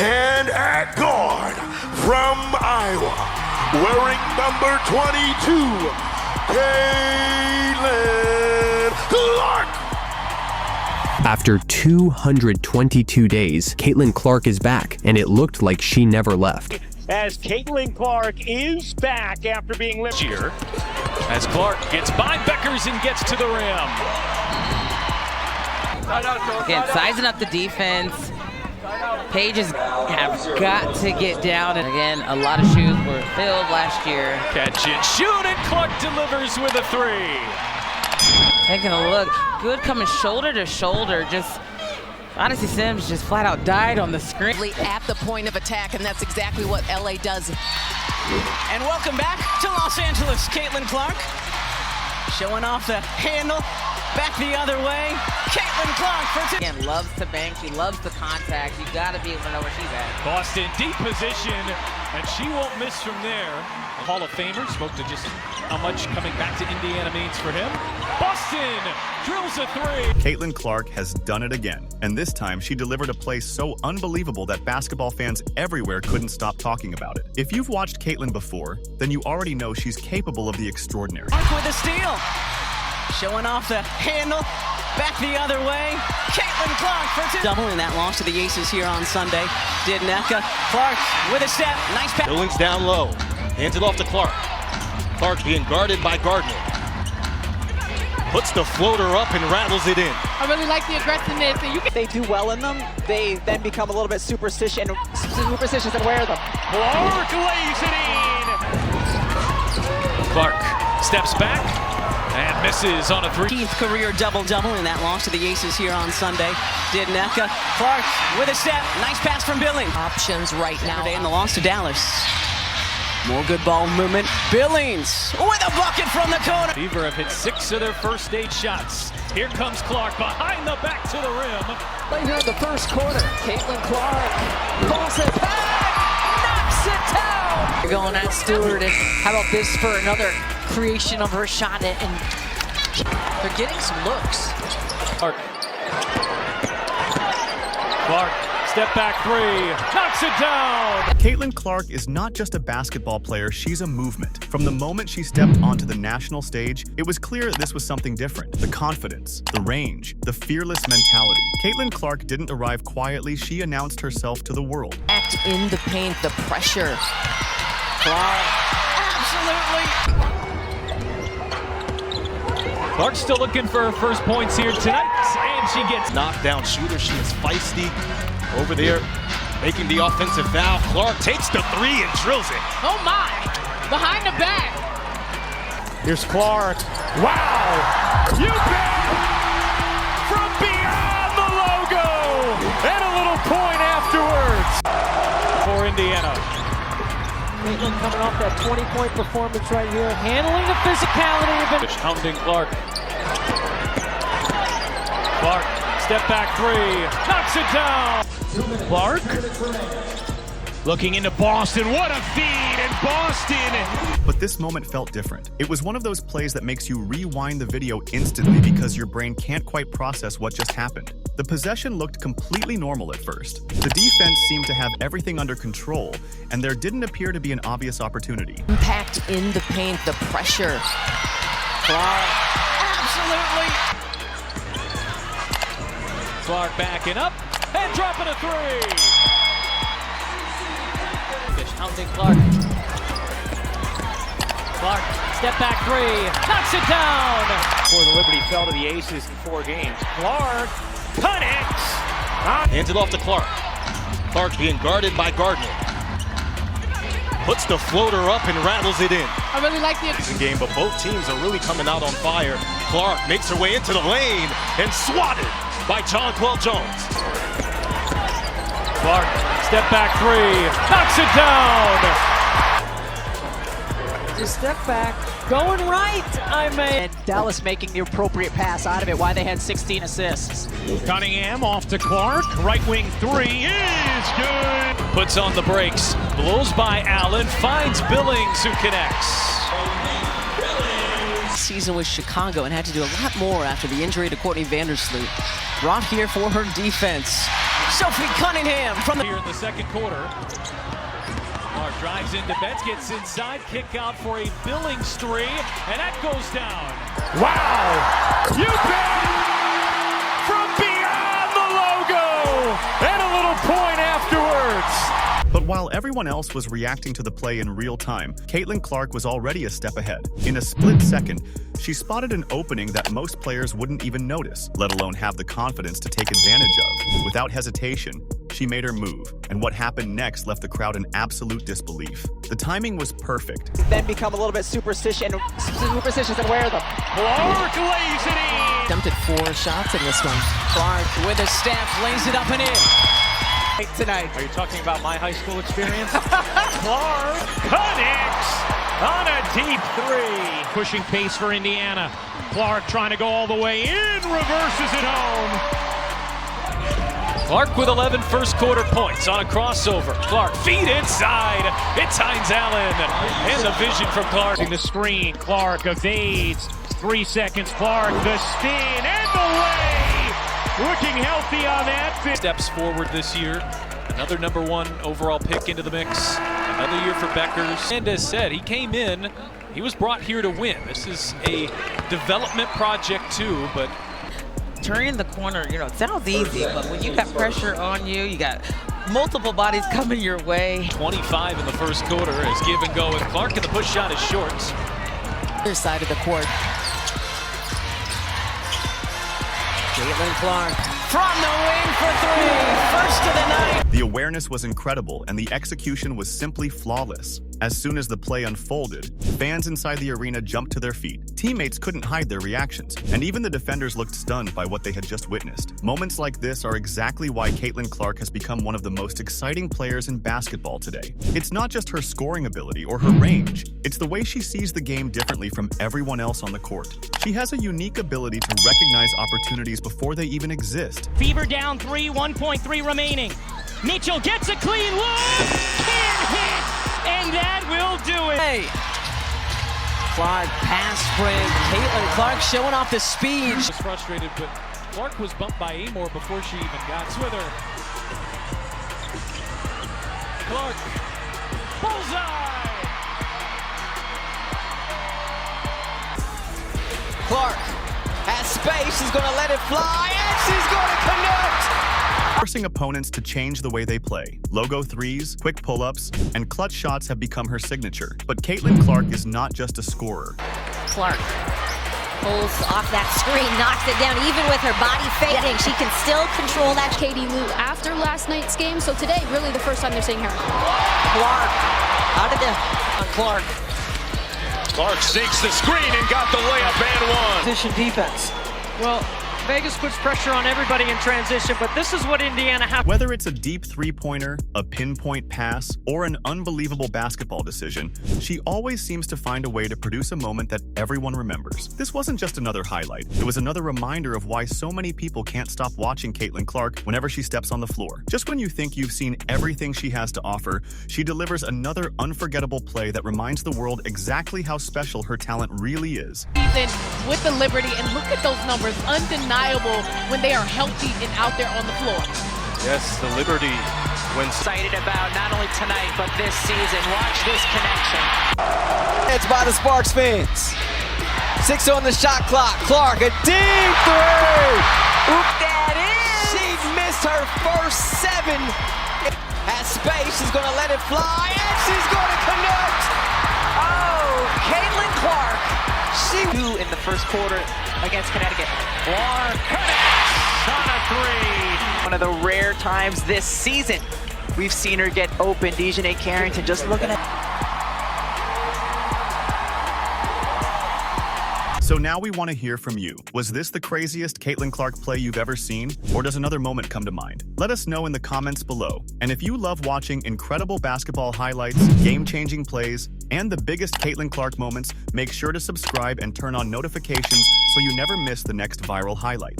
And at guard from Iowa, wearing number 22, Caitlin Clark. After 222 days, Caitlin Clark is back, and it looked like she never left. As Caitlin Clark is back after being lifted here, as Clark gets by Beckers and gets to the rim. Again, sizing up the defense. Pages have got to get down. And again, a lot of shoes were filled last year. Catch and shoot, and Clark delivers with a three. Taking a look, good coming shoulder to shoulder. Just Odyssey Sims just flat out died on the screen. At the point of attack, and that's exactly what LA does. And welcome back to Los Angeles, Caitlin Clark. Showing off the handle, back the other way. Caitlin Clark for two. Again, loves to bank, she loves the contact. You gotta be able to know where she's at. Boston deep position, and she won't miss from there. A Hall of Famer spoke to just how much coming back to Indiana means for him. Boston drills a three. Caitlin Clark has done it again, and this time she delivered a play so unbelievable that basketball fans everywhere couldn't stop talking about it. If you've watched Caitlin before, then you already know she's capable of the extraordinary. Clark with a steal. Showing off the handle, back the other way. Caitlin Clark for two. Doubling that loss to the Aces here on Sunday. Did Neka. Clark with a step. Nice pass. Billings down low. Hands it off to Clark. Clark being guarded by Gardner. Puts the floater up and rattles it in. I really like the aggressiveness. They do well in them. They then become a little bit superstitious and wear them. Clark lays it in. Clark steps back and misses on a three. 15th career double-double in that loss to the Aces here on Sunday. Did Neka. Clark with a step. Nice pass from Billings. Options right now. And the loss to Dallas. More good ball movement. Billings with a bucket from the corner. Fever have hit 6 of their first 8 shots. Here comes Clark behind the back to the rim. Right here in the first quarter, Caitlin Clark crosses back, knocks it down. You're going at Stewart, and how about this for another creation of her shot, and they're getting some looks. Clark, step back three, knocks it down. Caitlin Clark is not just a basketball player, she's a movement. From the moment she stepped onto the national stage, it was clear this was something different. The confidence, the range, the fearless mentality. Caitlin Clark didn't arrive quietly, she announced herself to the world. Act in the paint, the pressure. Clark, absolutely. Clark's still looking for her first points here tonight, and she gets Knockdown shooter, she is feisty. Over there, making the offensive foul. Clark takes the three and drills it. Oh my! Behind the back. Here's Clark. Wow! You bet! From beyond the logo! And a little point afterwards for Indiana. Caitlin coming off that 20-point performance right here, handling the physicality of it. Hounding Clark. Clark, step back three, knocks it down. Clark, looking into Boston. What a feed in Boston. But this moment felt different. It was one of those plays that makes you rewind the video instantly because your brain can't quite process what just happened. The possession looked completely normal at first. The defense seemed to have everything under control, and there didn't appear to be an obvious opportunity. Impact in the paint, the pressure. Clark, absolutely. Clark backing up and dropping a three. Just hounding Clark. Clark, step back three, knocks it down. Before the Liberty fell to the Aces in 4 games. Clark connects. Hands it off to Clark. Clark being guarded by Gardner. Puts the floater up and rattles it in. I really like the game, but both teams are really coming out on fire. Clark makes her way into the lane and swatted by Jonquel Jones. Clark, step back three, knocks it down. Just step back, going right. And Dallas making the appropriate pass out of it, why they had 16 assists. Cunningham off to Clark, right wing three is good. Puts on the brakes, blows by Allen, finds Billings who connects. Season with Chicago and had to do a lot more after the injury to Courtney Vandersloot. Brought here for her defense. Sophie Cunningham from the... Here in the second quarter. Clark drives into Betts, gets inside, kick out for a Billings three, and that goes down. Wow! You bet! From beyond the logo! And a little point afterwards! But while everyone else was reacting to the play in real time, Caitlin Clark was already a step ahead. In a split second, she spotted an opening that most players wouldn't even notice, let alone have the confidence to take advantage of. Without hesitation, she made her move, and what happened next left the crowd in absolute disbelief. The timing was perfect. Then become a little bit superstitious and wear them. Clark lays it in! Attempted 4 shots in this one. Clark with a step, lays it up and in. Tonight. Are you talking about my high school experience? Clark connects on a deep three. Pushing pace for Indiana. Clark trying to go all the way in, reverses it home. Clark with 11 first quarter points on a crossover. Clark feet inside. It's Hines Allen. And the vision from Clark. The screen. Clark evades. 3 seconds. Clark the spin and the way. Looking healthy on that. Steps forward this year. Another #1 overall pick into the mix. Another year for Beckers. And as said, he came in. He was brought here to win. This is a development project too, but Turning the corner, it sounds easy, but when you got pressure on you, you got multiple bodies coming your way. 25 in the first quarter is give and go, and Clark, and the push shot is short. Other side of the court. Caitlin Clark from the wing for 3. First of the night. The awareness was incredible, and the execution was simply flawless. As soon as the play unfolded, fans inside the arena jumped to their feet. Teammates couldn't hide their reactions, and even the defenders looked stunned by what they had just witnessed. Moments like this are exactly why Caitlin Clark has become one of the most exciting players in basketball today. It's not just her scoring ability or her range, it's the way she sees the game differently from everyone else on the court. She has a unique ability to recognize opportunities before they even exist. Fever down 3, 1.3 remaining. Mitchell gets a clean look, can't hit, and that will do it. Hey. Clark pass sprint. Caitlin Clark showing off the speed. She was frustrated, but Clark was bumped by Amor before she even got with her. Clark, bullseye! Clark has space. She's going to let it fly, and she's going to connect. Forcing opponents to change the way they play. Logo threes, quick pull-ups, and clutch shots have become her signature. But Caitlin Clark is not just a scorer. Clark pulls off that screen, knocks it down. Even with her body fading, she can still control that. Katie Lou after last night's game, so today, really the first time they're seeing her. Clark out of the Clark. Clark sinks the screen and got the layup and one. Position defense. Well, Vegas puts pressure on everybody in transition, but this is what Indiana has. Whether it's a deep three-pointer, a pinpoint pass, or an unbelievable basketball decision, she always seems to find a way to produce a moment that everyone remembers. This wasn't just another highlight. It was another reminder of why so many people can't stop watching Caitlin Clark whenever she steps on the floor. Just when you think you've seen everything she has to offer, she delivers another unforgettable play that reminds the world exactly how special her talent really is. With the Liberty, and look at those numbers, undeniable when they are healthy and out there on the floor. Yes, the Liberty when Excited about not only tonight, but this season. Watch this connection. It's by the Sparks fans. 6 on the shot clock. Clark, a deep 3. Oop, that is. She missed her first 7. Has space. She's going to let it fly, and she's going to connect. Oh, Caitlin Clark. She in the first quarter against Connecticut. Clark connects on a 3. One of the rare times this season we've seen her get open. Dejanay Carrington just looking at. So now we want to hear from you. Was this the craziest Caitlin Clark play you've ever seen? Or does another moment come to mind? Let us know in the comments below. And if you love watching incredible basketball highlights, game-changing plays, and the biggest Caitlin Clark moments, make sure to subscribe and turn on notifications so you never miss the next viral highlight.